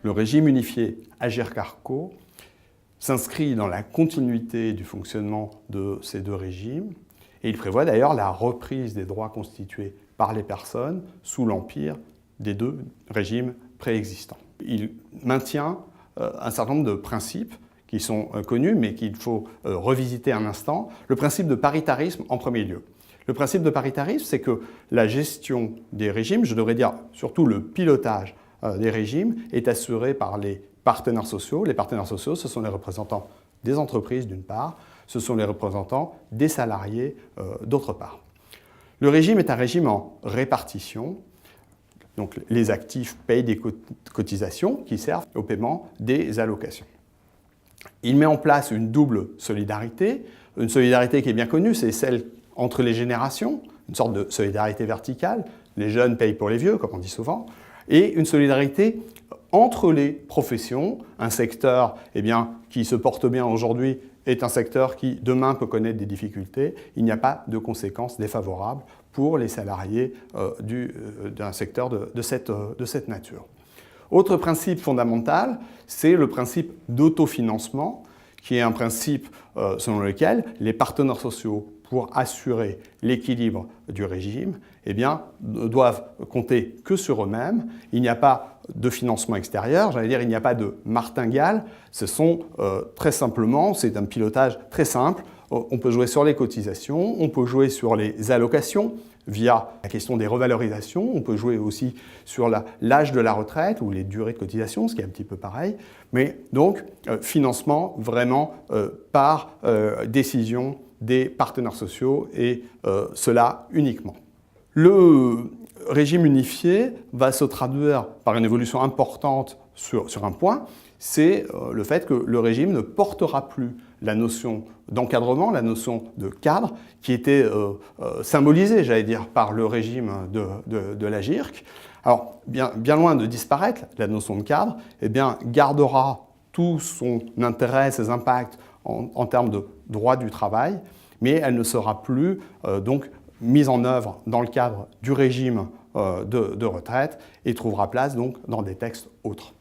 Le régime unifié Agirc-Arrco s'inscrit dans la continuité du fonctionnement de ces deux régimes et il prévoit d'ailleurs la reprise des droits constitués par les personnes sous l'empire des deux régimes préexistants. Il maintient un certain nombre de principes qui sont connus mais qu'il faut revisiter un instant. Le principe de paritarisme en premier lieu. Le principe de paritarisme, c'est que la gestion des régimes, je devrais dire surtout le pilotage des régimes, est assuré par les partenaires sociaux. Les partenaires sociaux, ce sont les représentants des entreprises d'une part, ce sont les représentants des salariés d'autre part. Le régime est un régime en répartition. Donc les actifs payent des cotisations qui servent au paiement des allocations. Il met en place une double solidarité. Une solidarité qui est bien connue, c'est celle entre les générations, une sorte de solidarité verticale. Les jeunes payent pour les vieux, comme on dit souvent. Et une solidarité entre les professions. Un secteur qui se porte bien aujourd'hui est un secteur qui demain peut connaître des difficultés. Il n'y a pas de conséquences défavorables pour les salariés d'un secteur de cette nature. Autre principe fondamental, c'est le principe d'autofinancement, qui est un principe selon lequel les partenaires sociaux, pour assurer l'équilibre du régime, ne doivent compter que sur eux-mêmes. Il n'y a pas de financement extérieur, j'allais dire il n'y a pas de martingale. Ce sont très simplement, c'est un pilotage très simple. On peut jouer sur les cotisations, on peut jouer sur les allocations via la question des revalorisations, on peut jouer aussi sur l'âge de la retraite ou les durées de cotisation, ce qui est un petit peu pareil. Mais donc, financement vraiment par décision des partenaires sociaux et cela uniquement. Le régime unifié va se traduire par une évolution importante sur un point, c'est le fait que le régime ne portera plus la notion d'encadrement, la notion de cadre, qui était symbolisée, j'allais dire, par le régime de l'Agirc. Alors, bien loin de disparaître, la notion de cadre, gardera tout son intérêt, ses impacts en termes de droit du travail, mais elle ne sera plus donc mise en œuvre dans le cadre du régime de retraite et trouvera place donc dans des textes autres.